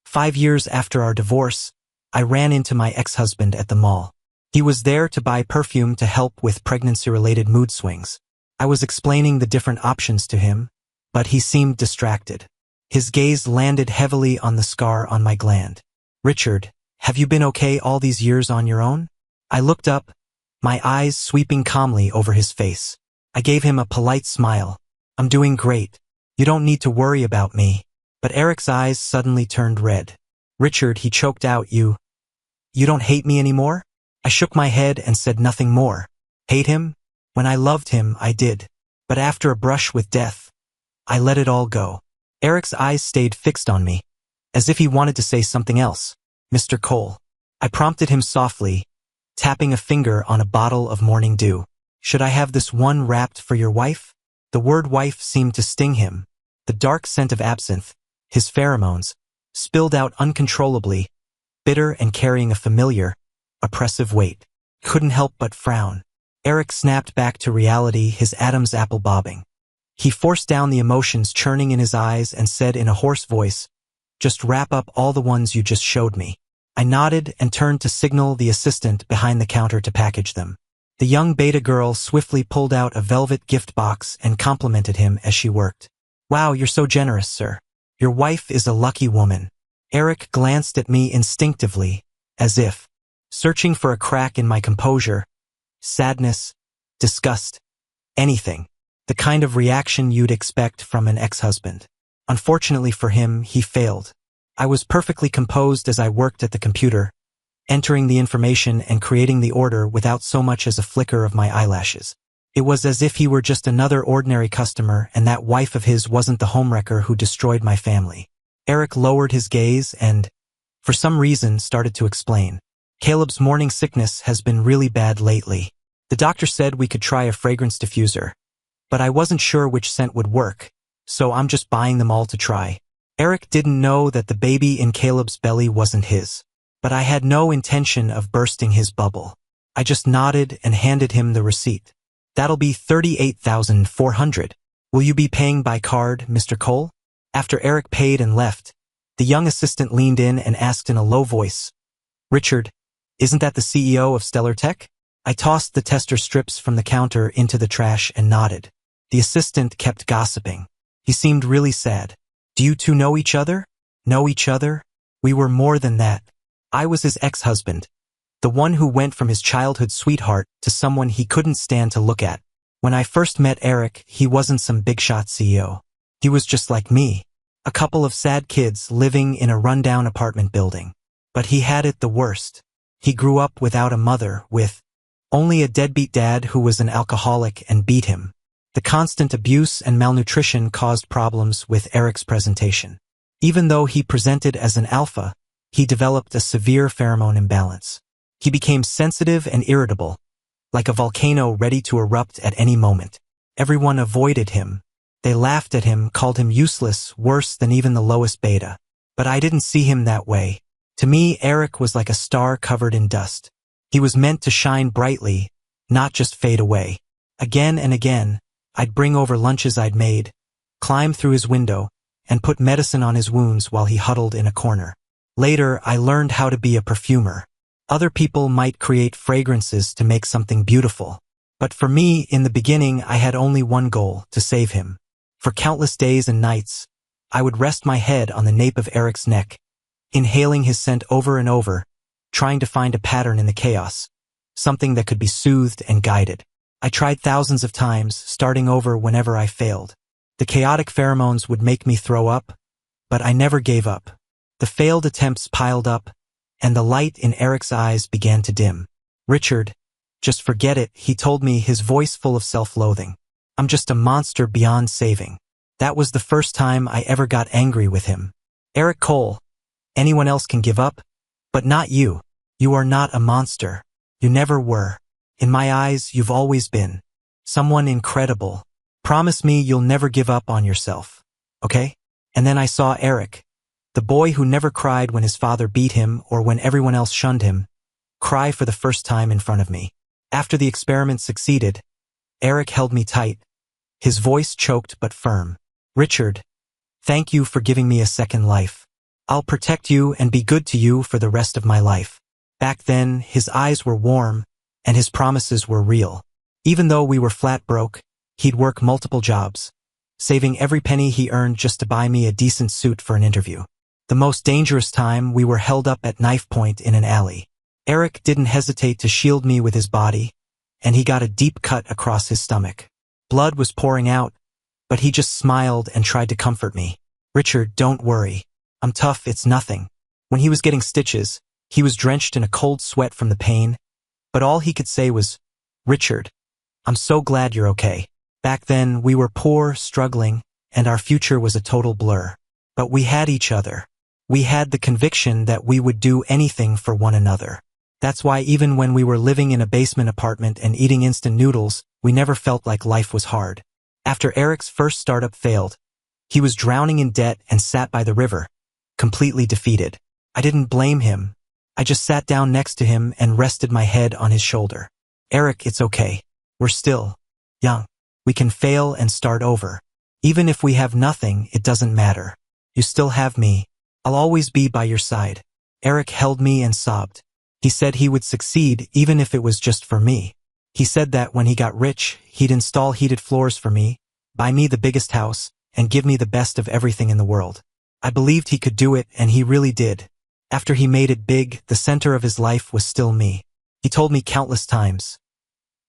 5 years after our divorce, I ran into my ex-husband at the mall. He was there to buy perfume to help with pregnancy-related mood swings. I was explaining the different options to him, but he seemed distracted. His gaze landed heavily on the scar on my gland. "Richard, have you been okay all these years on your own?" I looked up, my eyes sweeping calmly over his face. I gave him a polite smile. "I'm doing great. You don't need to worry about me." But Eric's eyes suddenly turned red. "Richard," he choked out, you don't hate me anymore?" I shook my head and said nothing more. Hate him? When I loved him, I did. But after a brush with death, I let it all go. Eric's eyes stayed fixed on me, as if he wanted to say something else. "Mr. Cole." I prompted him softly, tapping a finger on a bottle of morning dew. "Should I have this one wrapped for your wife?" The word wife seemed to sting him. The dark scent of absinthe, his pheromones, spilled out uncontrollably, bitter and carrying a familiar, oppressive weight. Couldn't help but frown. Eric snapped back to reality, his Adam's apple bobbing. He forced down the emotions churning in his eyes and said in a hoarse voice, "Just wrap up all the ones you just showed me." I nodded and turned to signal the assistant behind the counter to package them. The young beta girl swiftly pulled out a velvet gift box and complimented him as she worked. "Wow, you're so generous, sir. Your wife is a lucky woman." Eric glanced at me instinctively, as if searching for a crack in my composure, sadness, disgust, anything. The kind of reaction you'd expect from an ex-husband. Unfortunately for him, he failed. I was perfectly composed as I worked at the computer, entering the information and creating the order without so much as a flicker of my eyelashes. It was as if he were just another ordinary customer and that wife of his wasn't the homewrecker who destroyed my family. Eric lowered his gaze and, for some reason, started to explain. "Caleb's morning sickness has been really bad lately. The doctor said we could try a fragrance diffuser, but I wasn't sure which scent would work, so I'm just buying them all to try." Eric didn't know that the baby in Caleb's belly wasn't his, but I had no intention of bursting his bubble. I just nodded and handed him the receipt. "That'll be $38,400. Will you be paying by card, Mr. Cole?" After Eric paid and left, the young assistant leaned in and asked in a low voice, "Richard, isn't that the CEO of Stellar Tech?" I tossed the tester strips from the counter into the trash and nodded. The assistant kept gossiping. He seemed really sad. "Do you two know each other?" "Know each other? We were more than that. I was his ex-husband, the one who went from his childhood sweetheart to someone he couldn't stand to look at. When I first met Eric, he wasn't some big-shot CEO. He was just like me, a couple of sad kids living in a rundown apartment building. But he had it the worst. He grew up without a mother, with only a deadbeat dad who was an alcoholic and beat him. The constant abuse and malnutrition caused problems with Eric's presentation. Even though he presented as an alpha, he developed a severe pheromone imbalance. He became sensitive and irritable, like a volcano ready to erupt at any moment. Everyone avoided him. They laughed at him, called him useless, worse than even the lowest beta. But I didn't see him that way. To me, Eric was like a star covered in dust. He was meant to shine brightly, not just fade away. Again and again, I'd bring over lunches I'd made, climb through his window, and put medicine on his wounds while he huddled in a corner. Later, I learned how to be a perfumer. Other people might create fragrances to make something beautiful. But for me, in the beginning, I had only one goal, to save him. For countless days and nights, I would rest my head on the nape of Eric's neck, inhaling his scent over and over, trying to find a pattern in the chaos, something that could be soothed and guided. I tried thousands of times, starting over whenever I failed. The chaotic pheromones would make me throw up, but I never gave up. The failed attempts piled up, and the light in Eric's eyes began to dim. "Richard, just forget it," he told me, his voice full of self-loathing. "I'm just a monster beyond saving." That was the first time I ever got angry with him. "Eric Cole, anyone else can give up, but not you. You are not a monster. You never were. In my eyes, you've always been someone incredible. Promise me you'll never give up on yourself, okay?" And then I saw Eric, the boy who never cried when his father beat him or when everyone else shunned him, cry for the first time in front of me. After the experiment succeeded, Eric held me tight, his voice choked but firm. "Richard, thank you for giving me a second life. I'll protect you and be good to you for the rest of my life. Back then, his eyes were warm, and his promises were real. Even though we were flat broke, he'd work multiple jobs, saving every penny he earned just to buy me a decent suit for an interview. The most dangerous time, we were held up at knife point in an alley. Eric didn't hesitate to shield me with his body, and he got a deep cut across his stomach. Blood was pouring out, but he just smiled and tried to comfort me. Richard, don't worry. I'm tough, it's nothing. When he was getting stitches, he was drenched in a cold sweat from the pain, but all he could say was, Richard, I'm so glad you're okay. Back then, we were poor, struggling, and our future was a total blur. But we had each other. We had the conviction that we would do anything for one another. That's why even when we were living in a basement apartment and eating instant noodles, we never felt like life was hard. After Eric's first startup failed, he was drowning in debt and sat by the river, completely defeated. I didn't blame him. I just sat down next to him and rested my head on his shoulder. Eric, it's okay. We're still young. We can fail and start over. Even if we have nothing, it doesn't matter. You still have me. I'll always be by your side. Eric held me and sobbed. He said he would succeed even if it was just for me. He said that when he got rich, he'd install heated floors for me, buy me the biggest house, and give me the best of everything in the world. I believed he could do it, and he really did. After he made it big, the center of his life was still me. He told me countless times,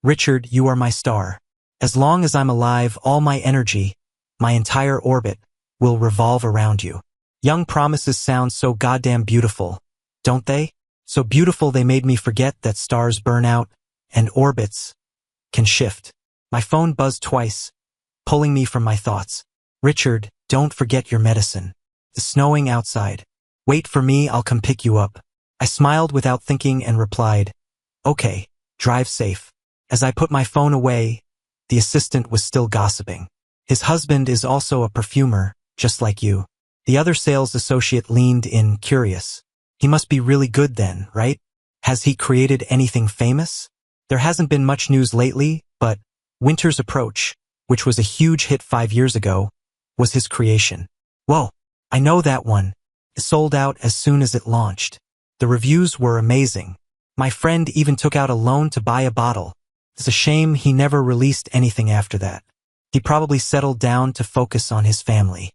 Richard, you are my star. As long as I'm alive, all my energy, my entire orbit, will revolve around you. Young promises sound so goddamn beautiful, don't they? So beautiful they made me forget that stars burn out, and orbits can shift. My phone buzzed twice, pulling me from my thoughts. Richard, don't forget your medicine. It's snowing outside. Wait for me, I'll come pick you up. I smiled without thinking and replied, okay, drive safe. As I put my phone away, the assistant was still gossiping. His husband is also a perfumer, just like you. The other sales associate leaned in, curious. He must be really good then, right? Has he created anything famous? There hasn't been much news lately, but Winter's Approach, which was a huge hit 5 years ago, was his creation. Whoa, I know that one. It sold out as soon as it launched. The reviews were amazing. My friend even took out a loan to buy a bottle. It's a shame he never released anything after that. He probably settled down to focus on his family.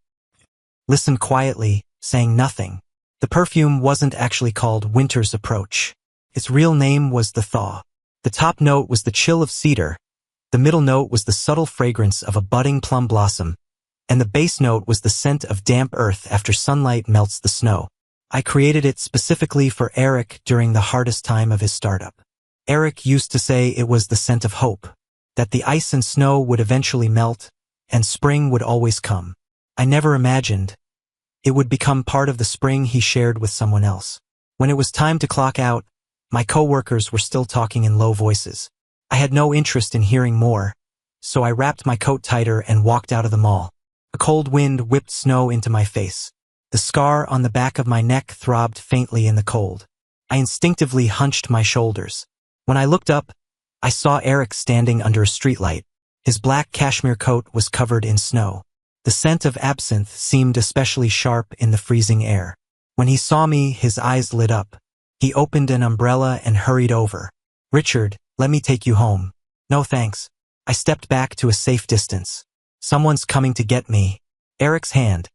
Listened quietly, saying nothing. The perfume wasn't actually called Winter's Approach. Its real name was The Thaw. The top note was the chill of cedar, the middle note was the subtle fragrance of a budding plum blossom, and the base note was the scent of damp earth after sunlight melts the snow. I created it specifically for Eric during the hardest time of his startup. Eric used to say it was the scent of hope, that the ice and snow would eventually melt, and spring would always come. I never imagined it would become part of the spring he shared with someone else. When it was time to clock out, my coworkers were still talking in low voices. I had no interest in hearing more, so I wrapped my coat tighter and walked out of the mall. A cold wind whipped snow into my face. The scar on the back of my neck throbbed faintly in the cold. I instinctively hunched my shoulders. When I looked up, I saw Eric standing under a streetlight. His black cashmere coat was covered in snow. The scent of absinthe seemed especially sharp in the freezing air. When he saw me, his eyes lit up. He opened an umbrella and hurried over. Richard, let me take you home. No thanks. I stepped back to a safe distance. Someone's coming to get me. Eric's hand,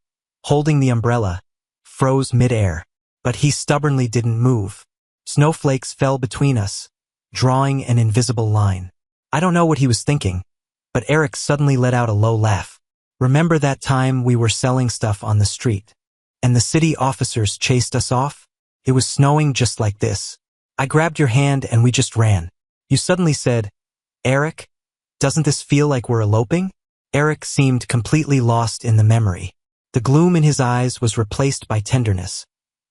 holding the umbrella, froze mid-air. But he stubbornly didn't move. Snowflakes fell between us, drawing an invisible line. I don't know what he was thinking, but Eric suddenly let out a low laugh. Remember that time we were selling stuff on the street, and the city officers chased us off? It was snowing just like this. I grabbed your hand and we just ran. You suddenly said, Eric, doesn't this feel like we're eloping? Eric seemed completely lost in the memory. The gloom in his eyes was replaced by tenderness,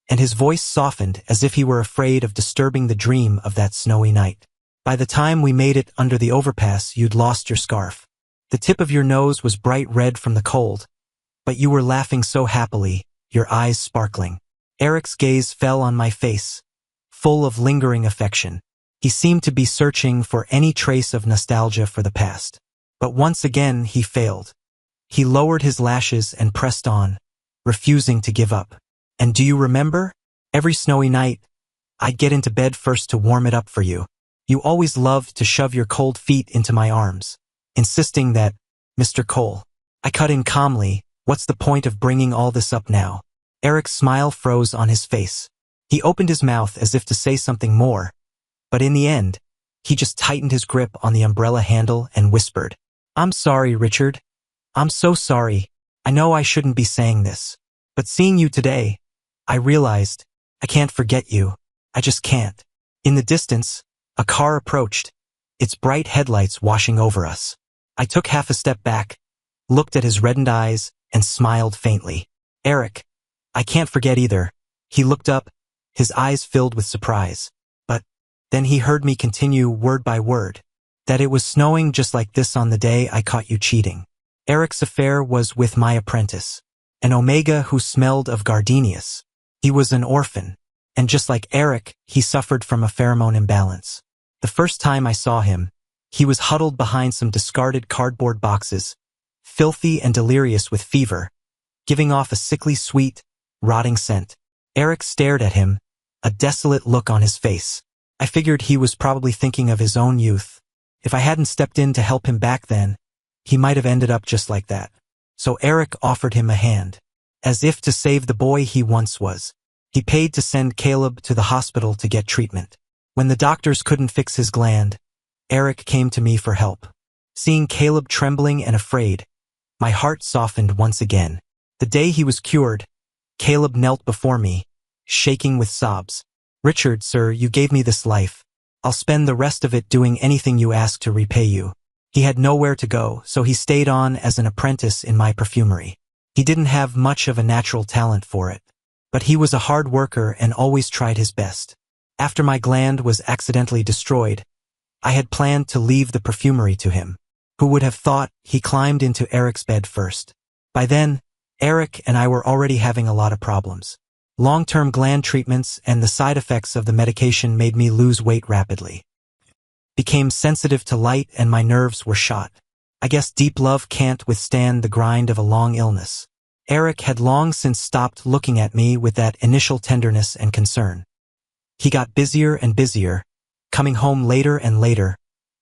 and his voice softened as if he were afraid of disturbing the dream of that snowy night. By the time we made it under the overpass, you'd lost your scarf. The tip of your nose was bright red from the cold, but you were laughing so happily, your eyes sparkling. Eric's gaze fell on my face, full of lingering affection. He seemed to be searching for any trace of nostalgia for the past. But once again, he failed. He lowered his lashes and pressed on, refusing to give up. And do you remember? Every snowy night, I'd get into bed first to warm it up for you. You always loved to shove your cold feet into my arms, insisting that, Mr. Cole. I cut in calmly, what's the point of bringing all this up now? Eric's smile froze on his face. He opened his mouth as if to say something more, but in the end, he just tightened his grip on the umbrella handle and whispered, I'm sorry, Richard. I'm so sorry. I know I shouldn't be saying this, but seeing you today, I realized I can't forget you. I just can't. In the distance, a car approached, its bright headlights washing over us. I took half a step back, looked at his reddened eyes, and smiled faintly. Eric, I can't forget either. He looked up, his eyes filled with surprise. But then he heard me continue word by word, that it was snowing just like this on the day I caught you cheating. Eric's affair was with my apprentice, an omega who smelled of gardenias. He was an orphan, and just like Eric, he suffered from a pheromone imbalance. The first time I saw him, he was huddled behind some discarded cardboard boxes, filthy and delirious with fever, giving off a sickly sweet, rotting scent. Eric stared at him, a desolate look on his face. I figured he was probably thinking of his own youth. If I hadn't stepped in to help him back then, he might have ended up just like that. So Eric offered him a hand, as if to save the boy he once was. He paid to send Caleb to the hospital to get treatment. When the doctors couldn't fix his gland, Eric came to me for help. Seeing Caleb trembling and afraid, my heart softened once again. The day he was cured, Caleb knelt before me, shaking with sobs. Richard, sir, you gave me this life. I'll spend the rest of it doing anything you ask to repay you. He had nowhere to go, so he stayed on as an apprentice in my perfumery. He didn't have much of a natural talent for it, but he was a hard worker and always tried his best. After my gland was accidentally destroyed, I had planned to leave the perfumery to him. Who would have thought he climbed into Eric's bed first? By then, Eric and I were already having a lot of problems. Long-term gland treatments and the side effects of the medication made me lose weight rapidly. Became sensitive to light and my nerves were shot. I guess deep love can't withstand the grind of a long illness. Eric had long since stopped looking at me with that initial tenderness and concern. He got busier and busier, coming home later and later,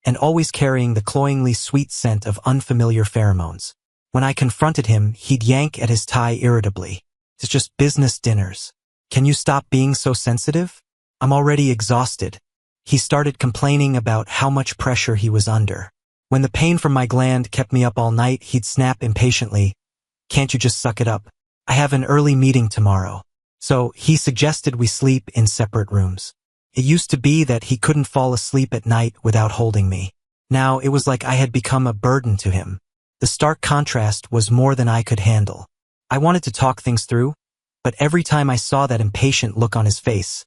and always carrying the cloyingly sweet scent of unfamiliar pheromones. When I confronted him, he'd yank at his tie irritably. It's just business dinners. Can you stop being so sensitive? I'm already exhausted. He started complaining about how much pressure he was under. When the pain from my gland kept me up all night, he'd snap impatiently, Can't you just suck it up? I have an early meeting tomorrow. So he suggested we sleep in separate rooms. It used to be that he couldn't fall asleep at night without holding me. Now it was like I had become a burden to him. The stark contrast was more than I could handle. I wanted to talk things through, but every time I saw that impatient look on his face,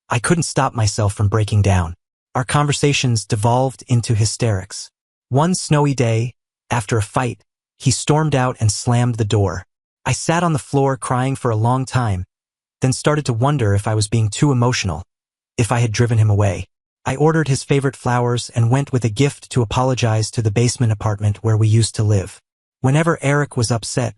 I couldn't stop myself from breaking down. Our conversations devolved into hysterics. One snowy day, after a fight, he stormed out and slammed the door. I sat on the floor crying for a long time, then started to wonder if I was being too emotional, if I had driven him away. I ordered his favorite flowers and went with a gift to apologize to the basement apartment where we used to live. Whenever Eric was upset,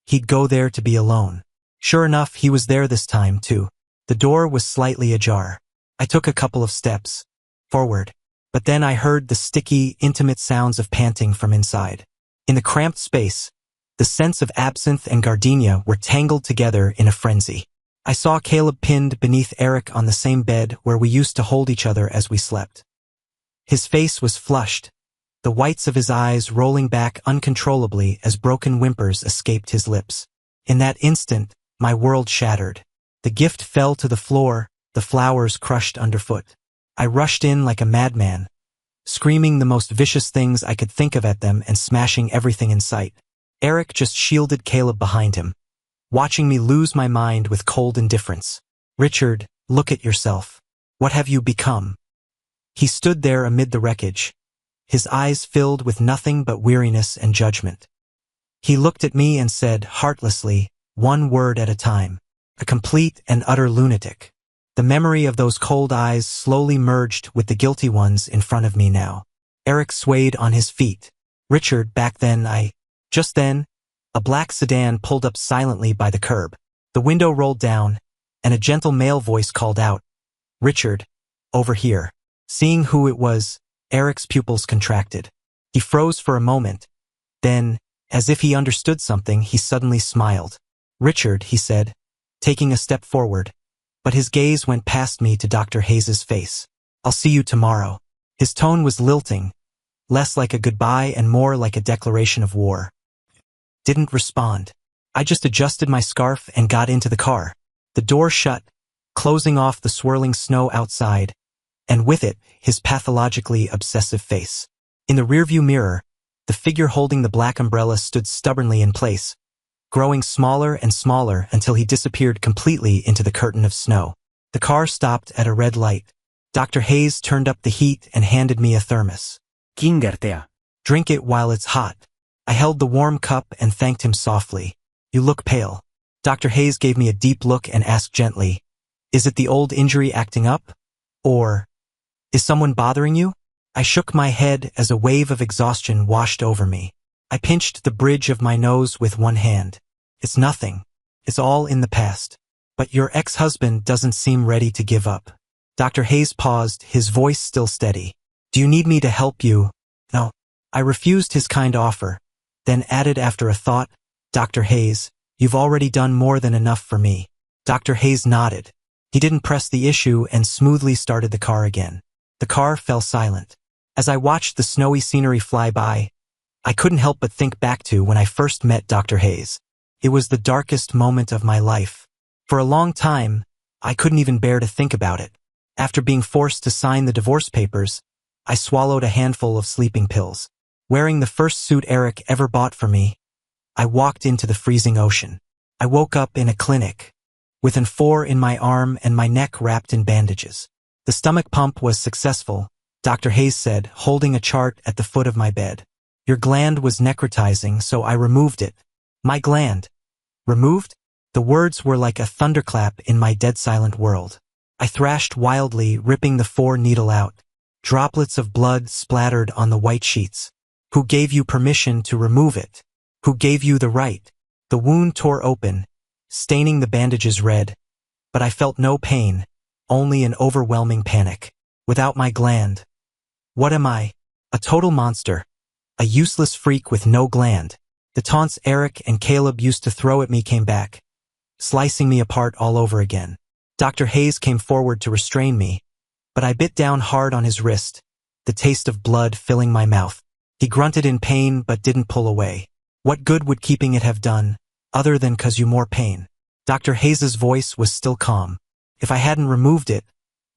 he'd go there to be alone. Sure enough, he was there this time, too. The door was slightly ajar. I took a couple of steps forward, but then I heard the sticky, intimate sounds of panting from inside. In the cramped space, the scents of absinthe and gardenia were tangled together in a frenzy. I saw Caleb pinned beneath Eric on the same bed where we used to hold each other as we slept. His face was flushed, the whites of his eyes rolling back uncontrollably as broken whimpers escaped his lips. In that instant, my world shattered. The gift fell to the floor, the flowers crushed underfoot. I rushed in like a madman, screaming the most vicious things I could think of at them and smashing everything in sight. Eric just shielded Caleb behind him, watching me lose my mind with cold indifference. Richard, look at yourself. What have you become? He stood there amid the wreckage, his eyes filled with nothing but weariness and judgment. He looked at me and said heartlessly, one word at a time, a complete and utter lunatic. The memory of those cold eyes slowly merged with the guilty ones in front of me now. Eric swayed on his feet. Richard, back then just then, a black sedan pulled up silently by the curb. The window rolled down, and a gentle male voice called out, "Richard, over here." Seeing who it was, Eric's pupils contracted. He froze for a moment. Then, as if he understood something, he suddenly smiled. "Richard," he said, taking a step forward, but his gaze went past me to Dr. Hayes's face. "I'll see you tomorrow." His tone was lilting, less like a goodbye and more like a declaration of war. Didn't respond. I just adjusted my scarf and got into the car. The door shut, closing off the swirling snow outside, and with it, his pathologically obsessive face. In the rearview mirror, the figure holding the black umbrella stood stubbornly in place, growing smaller and smaller until he disappeared completely into the curtain of snow. The car stopped at a red light. Dr. Hayes turned up the heat and handed me a thermos. Kingertea. "Drink it while it's hot." I held the warm cup and thanked him softly. "You look pale." Dr. Hayes gave me a deep look and asked gently, "Is it the old injury acting up? Or is someone bothering you?" I shook my head as a wave of exhaustion washed over me. I pinched the bridge of my nose with one hand. "It's nothing. It's all in the past. But your ex-husband doesn't seem ready to give up." Dr. Hayes paused, his voice still steady. "Do you need me to help you?" "No." I refused his kind offer, then added after a thought, "Dr. Hayes, you've already done more than enough for me." Dr. Hayes nodded. He didn't press the issue and smoothly started the car again. The car fell silent. As I watched the snowy scenery fly by, I couldn't help but think back to when I first met Dr. Hayes. It was the darkest moment of my life. For a long time, I couldn't even bear to think about it. After being forced to sign the divorce papers, I swallowed a handful of sleeping pills. Wearing the first suit Eric ever bought for me, I walked into the freezing ocean. I woke up in a clinic, with an 4 in my arm and my neck wrapped in bandages. The stomach pump was successful, Dr. Hayes said, holding a chart at the foot of my bed. "Your gland was necrotizing, so I removed it." "My gland? Removed?" The words were like a thunderclap in my dead-silent world. I thrashed wildly, ripping the 4 needle out. Droplets of blood splattered on the white sheets. "Who gave you permission to remove it? Who gave you the right?" The wound tore open, staining the bandages red, but I felt no pain, only an overwhelming panic. Without my gland, what am I? A total monster. A useless freak with no gland. The taunts Eric and Caleb used to throw at me came back, slicing me apart all over again. Dr. Hayes came forward to restrain me, but I bit down hard on his wrist, the taste of blood filling my mouth. He grunted in pain but didn't pull away. What good would keeping it have done, other than cause you more pain? Dr. Hayes's voice was still calm. "If I hadn't removed it,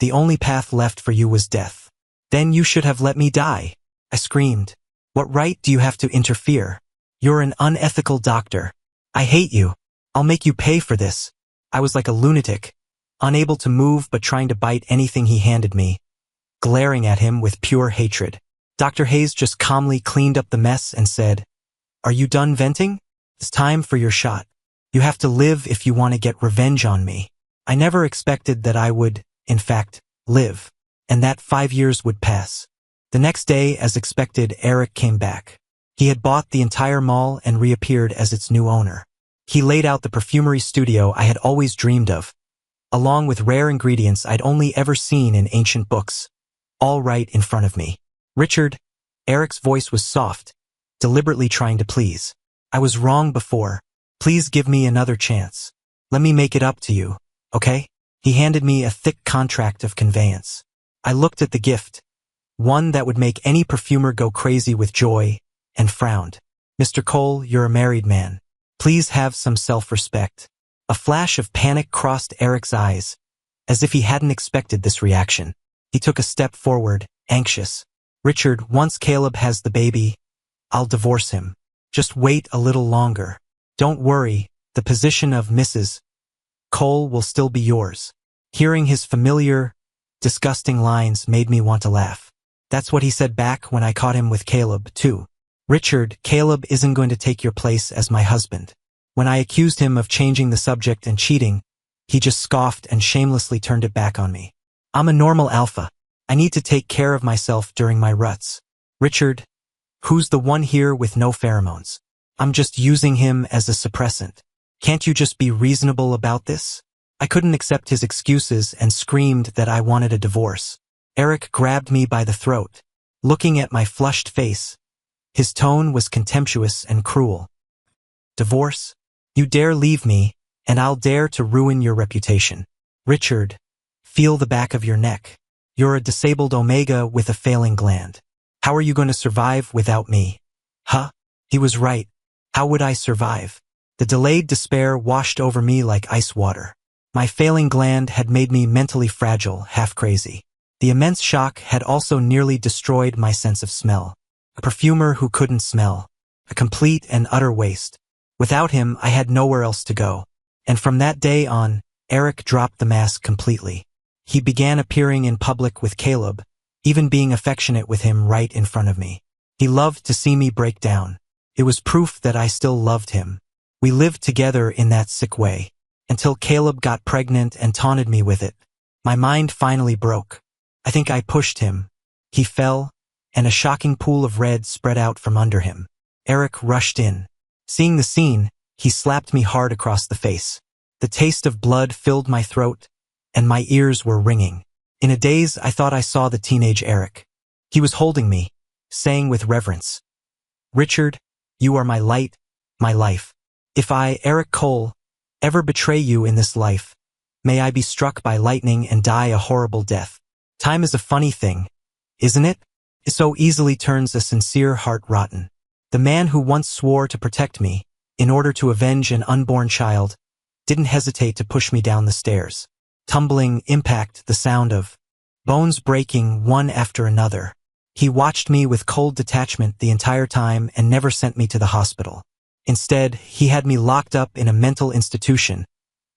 the only path left for you was death. Then you should have let me die." I screamed. "What right do you have to interfere? You're an unethical doctor. I hate you. I'll make you pay for this." I was like a lunatic, unable to move but trying to bite anything he handed me, glaring at him with pure hatred. Dr. Hayes just calmly cleaned up the mess and said, "Are you done venting? It's time for your shot. You have to live if you want to get revenge on me." I never expected that I would, in fact, live, and that 5 years would pass. The next day, as expected, Eric came back. He had bought the entire mall and reappeared as its new owner. He laid out the perfumery studio I had always dreamed of, along with rare ingredients I'd only ever seen in ancient books, all right in front of me. "Richard," Eric's voice was soft, deliberately trying to please. "I was wrong before. Please give me another chance. Let me make it up to you, okay?" He handed me a thick contract of conveyance. I looked at the gift, one that would make any perfumer go crazy with joy, and frowned. "Mr. Cole, you're a married man. Please have some self-respect." A flash of panic crossed Eric's eyes, as if he hadn't expected this reaction. He took a step forward, anxious. "Richard, once Caleb has the baby, I'll divorce him. Just wait a little longer. Don't worry, the position of Mrs. Cole will still be yours." Hearing his familiar, disgusting lines made me want to laugh. That's what he said back when I caught him with Caleb, too. "Richard, Caleb isn't going to take your place as my husband." When I accused him of changing the subject and cheating, he just scoffed and shamelessly turned it back on me. "I'm a normal alpha. I need to take care of myself during my ruts. Richard, who's the one here with no pheromones? I'm just using him as a suppressant." Can't you just be reasonable about this? I couldn't accept his excuses and screamed that I wanted a divorce. Eric grabbed me by the throat, looking at my flushed face. His tone was contemptuous and cruel. Divorce? You dare leave me, and I'll dare to ruin your reputation. Richard, feel the back of your neck. You're a disabled omega with a failing gland. How are you going to survive without me? Huh? He was right. How would I survive? The delayed despair washed over me like ice water. My failing gland had made me mentally fragile, half crazy. The immense shock had also nearly destroyed my sense of smell. A perfumer who couldn't smell. A complete and utter waste. Without him, I had nowhere else to go. And from that day on, Eric dropped the mask completely. He began appearing in public with Caleb, even being affectionate with him right in front of me. He loved to see me break down. It was proof that I still loved him. We lived together in that sick way, until Caleb got pregnant and taunted me with it. My mind finally broke. I think I pushed him. He fell, and a shocking pool of red spread out from under him. Eric rushed in. Seeing the scene, he slapped me hard across the face. The taste of blood filled my throat, and my ears were ringing. In a daze, I thought I saw the teenage Eric. He was holding me, saying with reverence, "Richard, you are my light, my life. If I, Eric Cole, ever betray you in this life, may I be struck by lightning and die a horrible death." Time is a funny thing, isn't it? It so easily turns a sincere heart rotten. The man who once swore to protect me, in order to avenge an unborn child, didn't hesitate to push me down the stairs. Tumbling, impact, the sound of bones breaking one after another. He watched me with cold detachment the entire time and never sent me to the hospital. Instead, he had me locked up in a mental institution,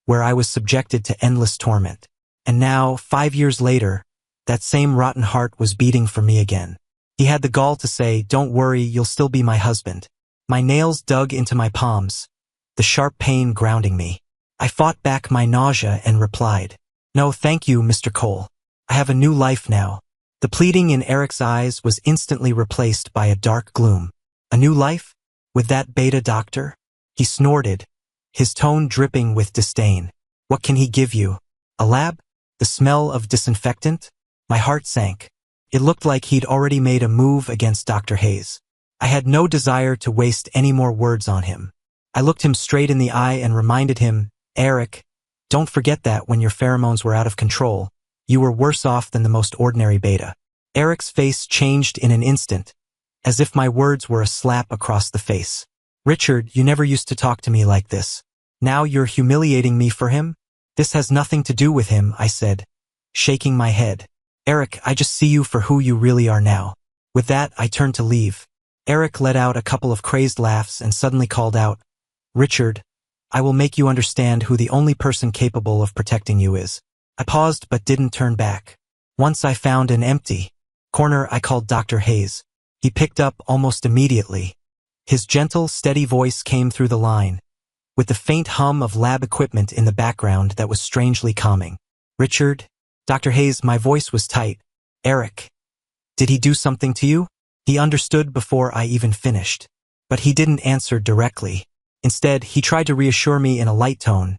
where I was subjected to endless torment. And now, 5 years later, that same rotten heart was beating for me again. He had the gall to say, "Don't worry, you'll still be my husband." My nails dug into my palms, the sharp pain grounding me. I fought back my nausea and replied, "No, thank you, Mr. Cole. I have a new life now." The pleading in Eric's eyes was instantly replaced by a dark gloom. A new life? With that beta doctor? He snorted, his tone dripping with disdain. What can he give you? A lab? The smell of disinfectant? My heart sank. It looked like he'd already made a move against Dr. Hayes. I had no desire to waste any more words on him. I looked him straight in the eye and reminded him, "Eric, don't forget that when your pheromones were out of control, you were worse off than the most ordinary beta." Eric's face changed in an instant, as if my words were a slap across the face. "Richard, you never used to talk to me like this. Now you're humiliating me for him?" "This has nothing to do with him," I said, shaking my head. "Eric, I just see you for who you really are now." With that, I turned to leave. Eric let out a couple of crazed laughs and suddenly called out, "Richard, I will make you understand who the only person capable of protecting you is." I paused but didn't turn back. Once I found an empty corner, I called Dr. Hayes. He picked up almost immediately. His gentle, steady voice came through the line, with the faint hum of lab equipment in the background that was strangely calming. "Richard?" "Dr. Hayes," my voice was tight. "Eric, did he do something to you?" He understood before I even finished. But he didn't answer directly. Instead, he tried to reassure me in a light tone.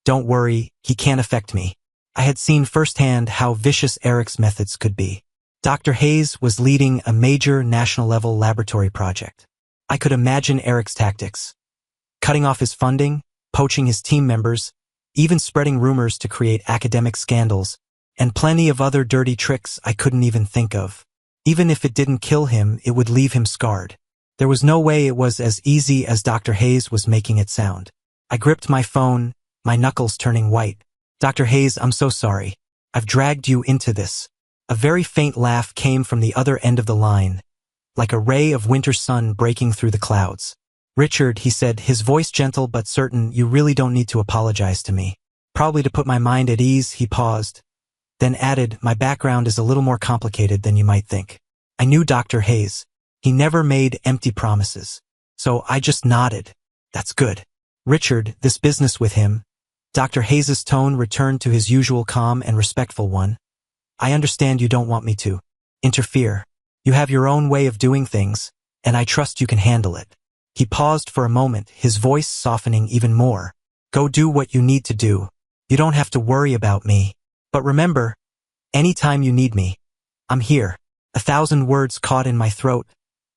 "Don't worry, he can't affect me." I had seen firsthand how vicious Eric's methods could be. Dr. Hayes was leading a major national-level laboratory project. I could imagine Eric's tactics. Cutting off his funding, poaching his team members, even spreading rumors to create academic scandals, and plenty of other dirty tricks I couldn't even think of. Even if it didn't kill him, it would leave him scarred. There was no way it was as easy as Dr. Hayes was making it sound. I gripped my phone, my knuckles turning white. "Dr. Hayes, I'm so sorry. I've dragged you into this." A very faint laugh came from the other end of the line, like a ray of winter sun breaking through the clouds. "Richard," he said, his voice gentle but certain, "you really don't need to apologize to me." Probably to put my mind at ease, he paused, then added, "My background is a little more complicated than you might think." I knew Dr. Hayes. He never made empty promises. So I just nodded. "That's good. Richard, this business with him." Dr. Hayes' tone returned to his usual calm and respectful one. "I understand you don't want me to interfere. You have your own way of doing things, and I trust you can handle it." He paused for a moment, his voice softening even more. Go do what you need to do. You don't have to worry about me. But remember, anytime you need me, I'm here. 1,000 words caught in my throat,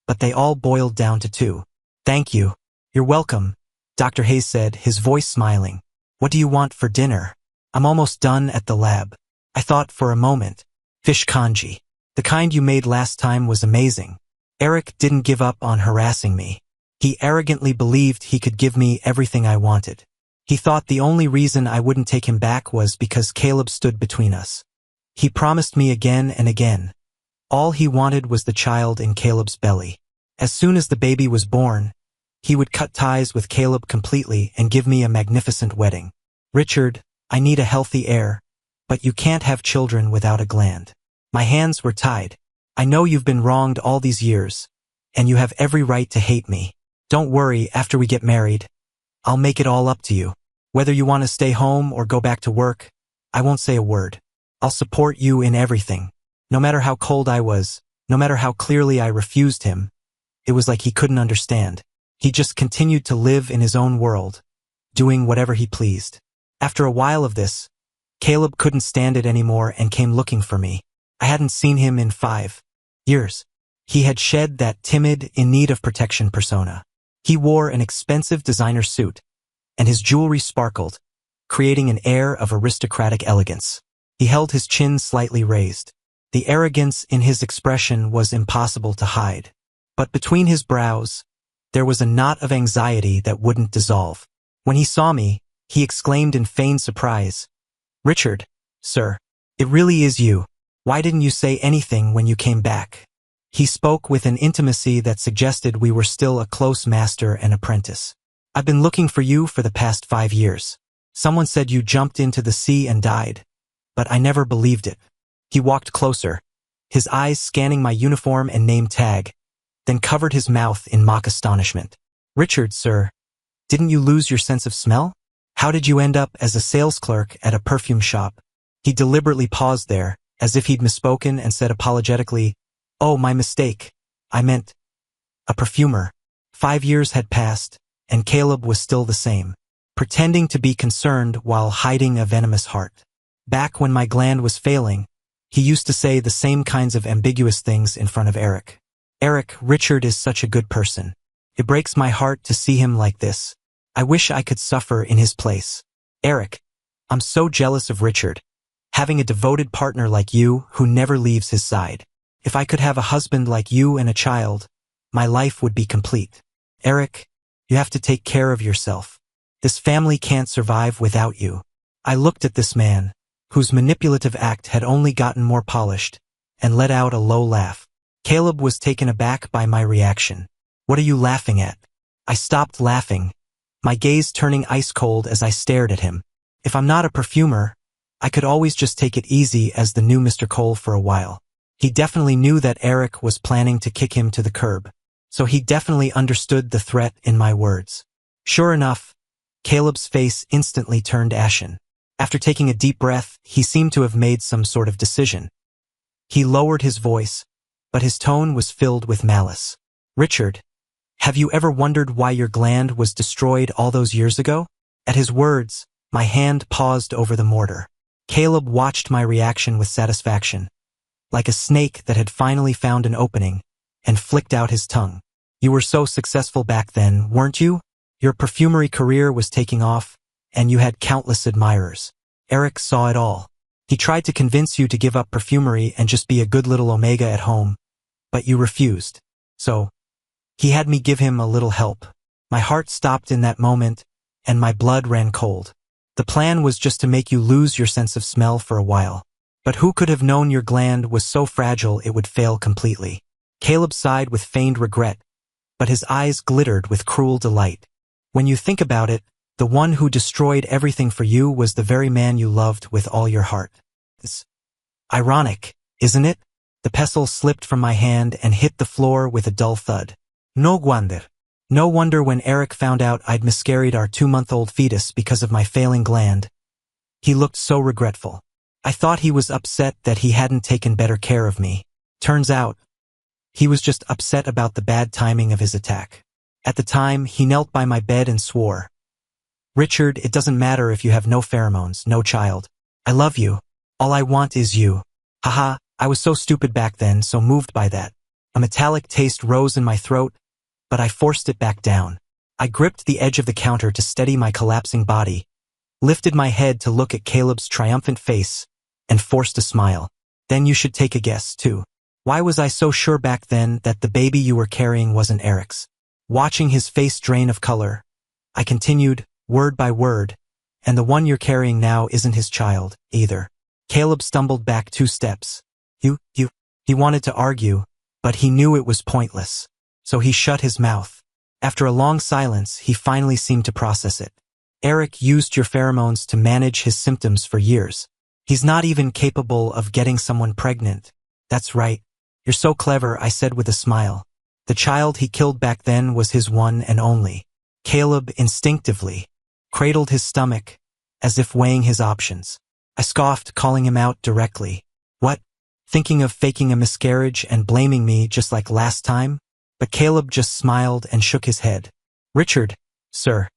but they all boiled down to 2. Thank you. You're welcome, Dr. Hayes said, his voice smiling. What do you want for dinner? I'm almost done at the lab. I thought for a moment. Fish congee. The kind you made last time was amazing. Eric didn't give up on harassing me. He arrogantly believed he could give me everything I wanted. He thought the only reason I wouldn't take him back was because Caleb stood between us. He promised me again and again. All he wanted was the child in Caleb's belly. As soon as the baby was born, he would cut ties with Caleb completely and give me a magnificent wedding. Richard, I need a healthy heir, but you can't have children without a gland. My hands were tied. I know you've been wronged all these years, and you have every right to hate me. Don't worry, after we get married, I'll make it all up to you. Whether you want to stay home or go back to work, I won't say a word. I'll support you in everything. No matter how cold I was, no matter how clearly I refused him, it was like he couldn't understand. He just continued to live in his own world, doing whatever he pleased. After a while of this, Caleb couldn't stand it anymore and came looking for me. I hadn't seen him in 5 years. He had shed that timid, in need of protection persona. He wore an expensive designer suit, and his jewelry sparkled, creating an air of aristocratic elegance. He held his chin slightly raised. The arrogance in his expression was impossible to hide. But between his brows, there was a knot of anxiety that wouldn't dissolve. When he saw me, he exclaimed in feigned surprise, "Richard, sir, it really is you. Why didn't you say anything when you came back?" He spoke with an intimacy that suggested we were still a close master and apprentice. "I've been looking for you for the past 5 years. Someone said you jumped into the sea and died, but I never believed it." He walked closer, his eyes scanning my uniform and name tag, then covered his mouth in mock astonishment. "Richard, sir, didn't you lose your sense of smell? How did you end up as a sales clerk at a perfume shop?" He deliberately paused there, as if he'd misspoken, and said apologetically, "Oh, my mistake. I meant a perfumer." 5 years had passed, and Caleb was still the same, pretending to be concerned while hiding a venomous heart. Back when my gland was failing, he used to say the same kinds of ambiguous things in front of Eric. "Eric, Richard is such a good person. It breaks my heart to see him like this. I wish I could suffer in his place. Eric, I'm so jealous of Richard, having a devoted partner like you who never leaves his side. If I could have a husband like you and a child, my life would be complete. Eric, you have to take care of yourself. This family can't survive without you." I looked at this man, whose manipulative act had only gotten more polished, and let out a low laugh. Caleb was taken aback by my reaction. "What are you laughing at?" I stopped laughing, my gaze turning ice cold as I stared at him. If I'm not a perfumer, I could always just take it easy as the new Mr. Cole for a while. He definitely knew that Eric was planning to kick him to the curb, so he definitely understood the threat in my words. Sure enough, Caleb's face instantly turned ashen. After taking a deep breath, he seemed to have made some sort of decision. He lowered his voice, but his tone was filled with malice. "Richard, have you ever wondered why your gland was destroyed all those years ago?" At his words, my hand paused over the mortar. Caleb watched my reaction with satisfaction, like a snake that had finally found an opening, and flicked out his tongue. "You were so successful back then, weren't you? Your perfumery career was taking off, and you had countless admirers. Eric saw it all. He tried to convince you to give up perfumery and just be a good little omega at home, but you refused. So, he had me give him a little help." My heart stopped in that moment, and my blood ran cold. The plan was just to make you lose your sense of smell for a while. But who could have known your gland was so fragile it would fail completely? Caleb sighed with feigned regret, but his eyes glittered with cruel delight. "When you think about it, the one who destroyed everything for you was the very man you loved with all your heart. It's ironic, isn't it?" The pestle slipped from my hand and hit the floor with a dull thud. No wonder when Eric found out I'd miscarried our 2-month-old fetus because of my failing gland. He looked so regretful. I thought he was upset that he hadn't taken better care of me. Turns out, he was just upset about the bad timing of his attack. At the time, he knelt by my bed and swore, Richard, it doesn't matter if you have no pheromones, no child. I love you. All I want is you. Haha, I was so stupid back then, so moved by that. A metallic taste rose in my throat, but I forced it back down. I gripped the edge of the counter to steady my collapsing body, lifted my head to look at Caleb's triumphant face, and forced a smile. Then you should take a guess, too. Why was I so sure back then that the baby you were carrying wasn't Eric's? Watching his face drain of color, I continued, word by word, and the one you're carrying now isn't his child, either. Caleb stumbled back 2 steps. He wanted to argue, but he knew it was pointless. So he shut his mouth. After a long silence, he finally seemed to process it. Eric used your pheromones to manage his symptoms for years. He's not even capable of getting someone pregnant. That's right. You're so clever, I said with a smile. The child he killed back then was his one and only. Caleb instinctively cradled his stomach, as if weighing his options. I scoffed, calling him out directly. What? Thinking of faking a miscarriage and blaming me just like last time? But Caleb just smiled and shook his head. Richard, sir,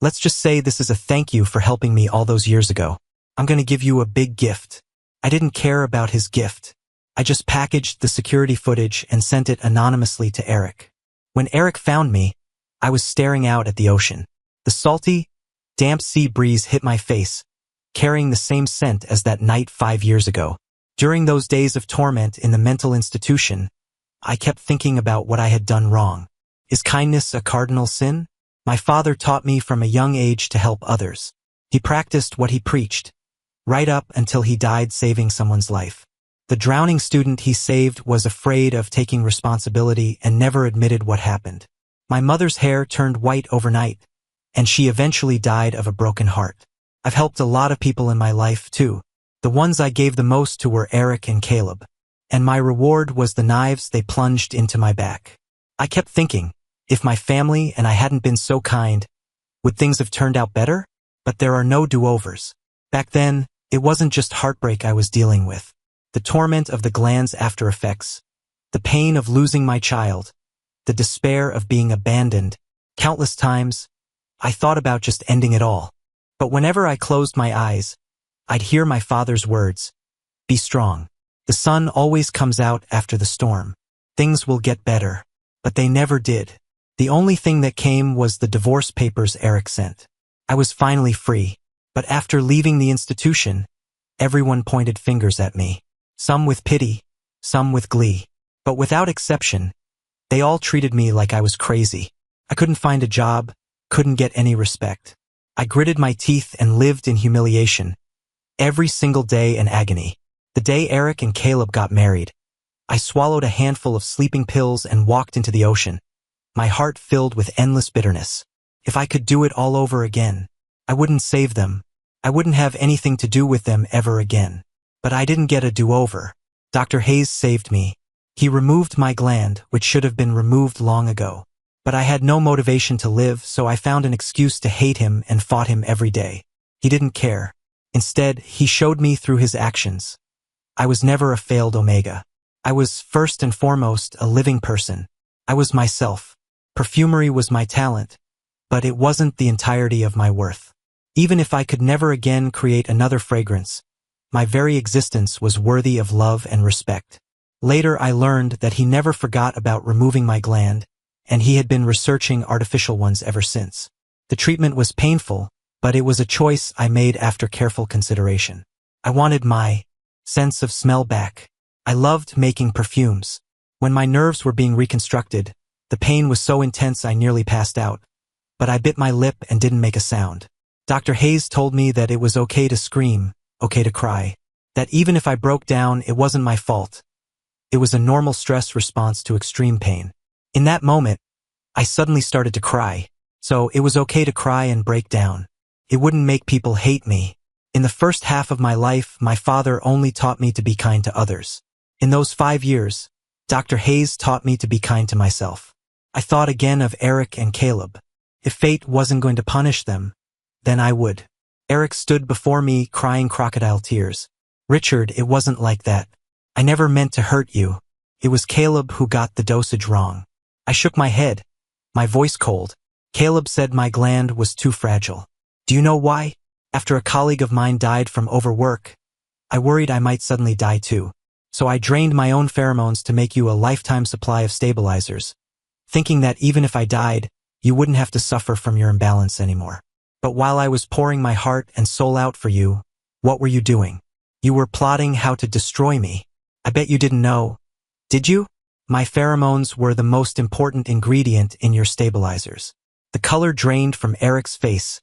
let's just say this is a thank you for helping me all those years ago. I'm going to give you a big gift. I didn't care about his gift. I just packaged the security footage and sent it anonymously to Eric. When Eric found me, I was staring out at the ocean. The salty, damp sea breeze hit my face, carrying the same scent as that night 5 years ago. During those days of torment in the mental institution, I kept thinking about what I had done wrong. Is kindness a cardinal sin? My father taught me from a young age to help others. He practiced what he preached, right up until he died saving someone's life. The drowning student he saved was afraid of taking responsibility and never admitted what happened. My mother's hair turned white overnight, and she eventually died of a broken heart. I've helped a lot of people in my life, too. The ones I gave the most to were Eric and Caleb, and my reward was the knives they plunged into my back. I kept thinking, if my family and I hadn't been so kind, would things have turned out better? But there are no do-overs. Back then, it wasn't just heartbreak I was dealing with. The torment of the Gland's after effects, the pain of losing my child, the despair of being abandoned. Countless times, I thought about just ending it all. But whenever I closed my eyes, I'd hear my father's words, "Be strong. The sun always comes out after the storm. Things will get better." But they never did. The only thing that came was the divorce papers Eric sent. I was finally free. But after leaving the institution, everyone pointed fingers at me. Some with pity, some with glee. But without exception, they all treated me like I was crazy. I couldn't find a job, couldn't get any respect. I gritted my teeth and lived in humiliation. Every single day in agony. The day Eric and Caleb got married, I swallowed a handful of sleeping pills and walked into the ocean, my heart filled with endless bitterness. If I could do it all over again, I wouldn't save them. I wouldn't have anything to do with them ever again. But I didn't get a do-over. Dr. Hayes saved me. He removed my gland, which should have been removed long ago. But I had no motivation to live, so I found an excuse to hate him and fought him every day. He didn't care. Instead, he showed me through his actions. I was never a failed omega. I was first and foremost a living person. I was myself. Perfumery was my talent, but it wasn't the entirety of my worth. Even if I could never again create another fragrance, my very existence was worthy of love and respect. Later I learned that he never forgot about removing my gland, and he had been researching artificial ones ever since. The treatment was painful, but it was a choice I made after careful consideration. I wanted my sense of smell back. I loved making perfumes. When my nerves were being reconstructed, the pain was so intense I nearly passed out. But I bit my lip and didn't make a sound. Dr. Hayes told me that it was okay to scream, okay to cry. That even if I broke down, it wasn't my fault. It was a normal stress response to extreme pain. In that moment, I suddenly started to cry. So it was okay to cry and break down. It wouldn't make people hate me. In the first half of my life, my father only taught me to be kind to others. In those 5 years, Dr. Hayes taught me to be kind to myself. I thought again of Eric and Caleb. If fate wasn't going to punish them, then I would. Eric stood before me crying crocodile tears. Richard, it wasn't like that. I never meant to hurt you. It was Caleb who got the dosage wrong. I shook my head, my voice cold. Caleb said my gland was too fragile. Do you know why? After a colleague of mine died from overwork, I worried I might suddenly die too. So I drained my own pheromones to make you a lifetime supply of stabilizers, thinking that even if I died, you wouldn't have to suffer from your imbalance anymore. But while I was pouring my heart and soul out for you, what were you doing? You were plotting how to destroy me. I bet you didn't know. Did you? My pheromones were the most important ingredient in your stabilizers. The color drained from Eric's face,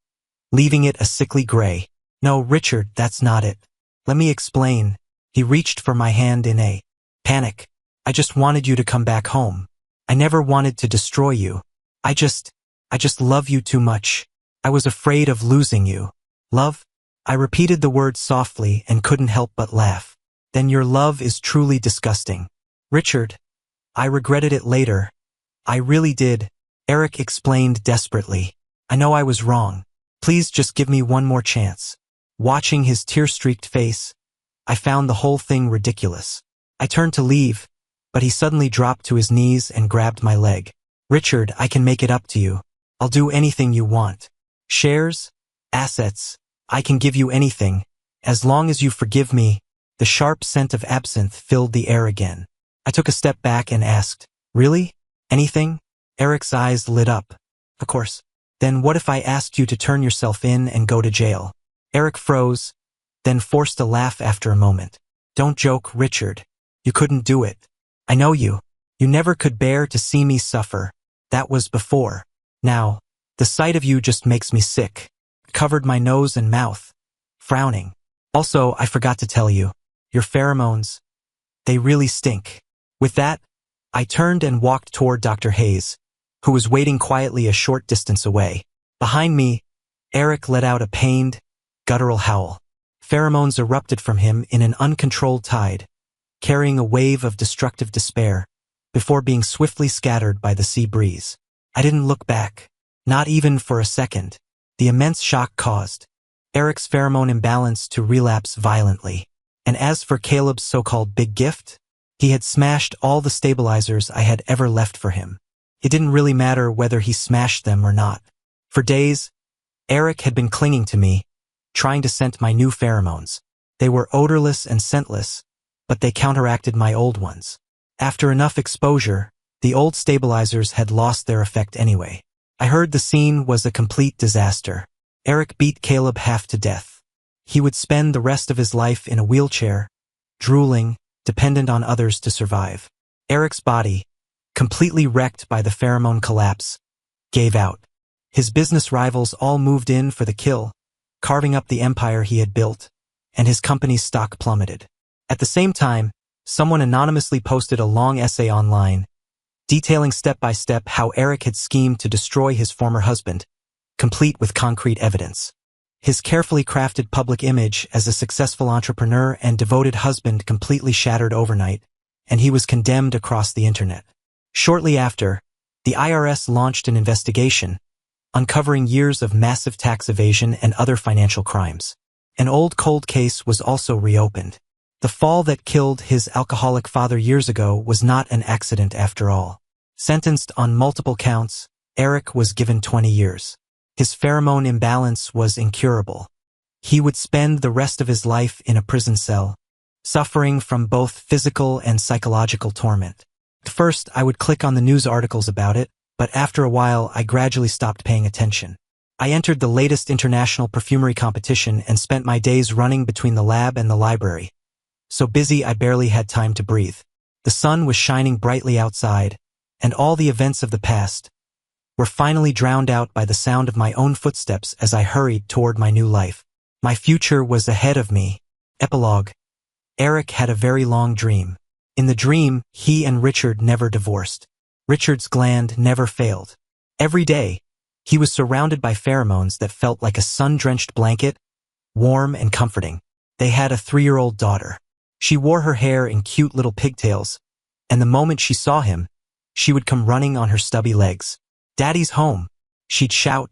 leaving it a sickly gray. No, Richard, that's not it. Let me explain. He reached for my hand in a panic. I just wanted you to come back home. I never wanted to destroy you. I just love you too much. I was afraid of losing you. Love? I repeated the word softly and couldn't help but laugh. Then your love is truly disgusting. Richard, I regretted it later. I really did. Eric explained desperately. I know I was wrong. Please just give me one more chance. Watching his tear-streaked face, I found the whole thing ridiculous. I turned to leave, but he suddenly dropped to his knees and grabbed my leg. Richard, I can make it up to you. I'll do anything you want. Shares? Assets? I can give you anything. As long as you forgive me. The sharp scent of absinthe filled the air again. I took a step back and asked, really? Anything? Eric's eyes lit up. Of course. Then what if I asked you to turn yourself in and go to jail? Eric froze, then forced a laugh after a moment. Don't joke, Richard. You couldn't do it. I know you. You never could bear to see me suffer. That was before. Now, the sight of you just makes me sick. Covered my nose and mouth, frowning. Also, I forgot to tell you, your pheromones, they really stink. With that, I turned and walked toward Dr. Hayes, who was waiting quietly a short distance away. Behind me, Eric let out a pained, guttural howl. Pheromones erupted from him in an uncontrolled tide, carrying a wave of destructive despair, before being swiftly scattered by the sea breeze. I didn't look back, not even for a second. The immense shock caused Eric's pheromone imbalance to relapse violently. And as for Caleb's so-called big gift, he had smashed all the stabilizers I had ever left for him. It didn't really matter whether he smashed them or not. For days, Eric had been clinging to me, trying to scent my new pheromones. They were odorless and scentless, but they counteracted my old ones. After enough exposure, the old stabilizers had lost their effect anyway. I heard the scene was a complete disaster. Eric beat Caleb half to death. He would spend the rest of his life in a wheelchair, drooling, dependent on others to survive. Eric's body, completely wrecked by the pheromone collapse, gave out. His business rivals all moved in for the kill, carving up the empire he had built, and his company's stock plummeted. At the same time, someone anonymously posted a long essay online, detailing step-by-step how Eric had schemed to destroy his former husband, complete with concrete evidence. His carefully crafted public image as a successful entrepreneur and devoted husband completely shattered overnight, and he was condemned across the internet. Shortly after, the IRS launched an investigation, uncovering years of massive tax evasion and other financial crimes. An old cold case was also reopened. The fall that killed his alcoholic father years ago was not an accident after all. Sentenced on multiple counts, Eric was given 20 years. His pheromone imbalance was incurable. He would spend the rest of his life in a prison cell, suffering from both physical and psychological torment. At first, I would click on the news articles about it, but after a while, I gradually stopped paying attention. I entered the latest international perfumery competition and spent my days running between the lab and the library. So busy I barely had time to breathe. The sun was shining brightly outside, and all the events of the past were finally drowned out by the sound of my own footsteps as I hurried toward my new life. My future was ahead of me. Epilogue. Eric had a very long dream. In the dream, he and Richard never divorced. Richard's gland never failed. Every day, he was surrounded by pheromones that felt like a sun-drenched blanket, warm and comforting. They had a 3-year-old daughter. She wore her hair in cute little pigtails, and the moment she saw him, she would come running on her stubby legs. "Daddy's home," she'd shout,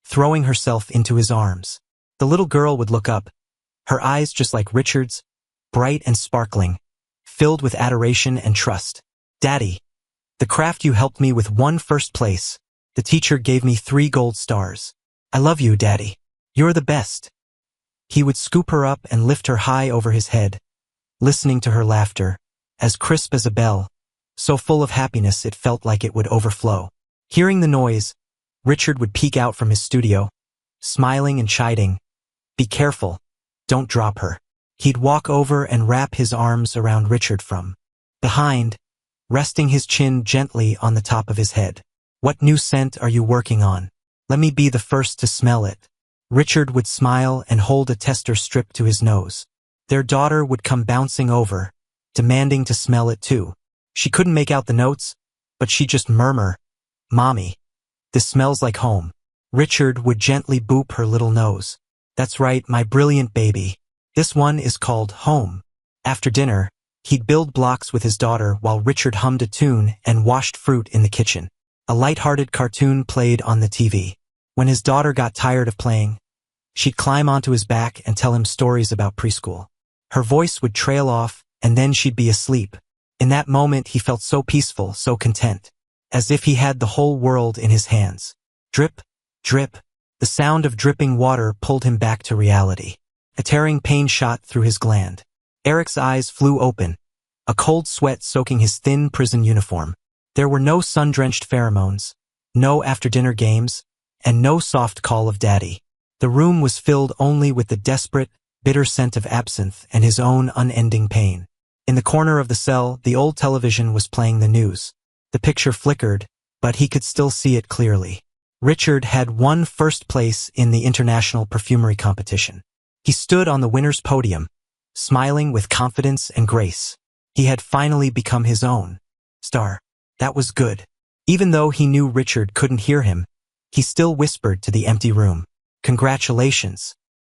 throwing herself into his arms. The little girl would look up, her eyes just like Richard's, bright and sparkling, filled with adoration and trust. "Daddy, the craft you helped me with won first place. The teacher gave me 3 gold stars. I love you, Daddy. You're the best. He would scoop her up and lift her high over his head, listening to her laughter, as crisp as a bell, so full of happiness it felt like it would overflow. Hearing the noise, Richard would peek out from his studio, smiling and chiding, "Be careful, don't drop her." He'd walk over and wrap his arms around Richard from behind, resting his chin gently on the top of his head. "What new scent are you working on? Let me be the first to smell it." Richard would smile and hold a tester strip to his nose. Their daughter would come bouncing over, demanding to smell it too. She couldn't make out the notes, but she'd just murmur, "Mommy, this smells like home." Richard would gently boop her little nose. "That's right, my brilliant baby. This one is called home." After dinner, he'd build blocks with his daughter while Richard hummed a tune and washed fruit in the kitchen. A light-hearted cartoon played on the TV. When his daughter got tired of playing, she'd climb onto his back and tell him stories about preschool. Her voice would trail off, and then she'd be asleep. In that moment, he felt so peaceful, so content, as if he had the whole world in his hands. Drip, drip. The sound of dripping water pulled him back to reality. A tearing pain shot through his gland. Eric's eyes flew open, a cold sweat soaking his thin prison uniform. There were no sun-drenched pheromones, no after-dinner games, and no soft call of daddy. The room was filled only with the desperate, bitter scent of absinthe and his own unending pain. In the corner of the cell, the old television was playing the news. The picture flickered, but he could still see it clearly. Richard had won first place in the international perfumery competition. He stood on the winner's podium, smiling with confidence and grace. He had finally become his own star. That was good. Even though he knew Richard couldn't hear him, he still whispered to the empty room, "Congratulations."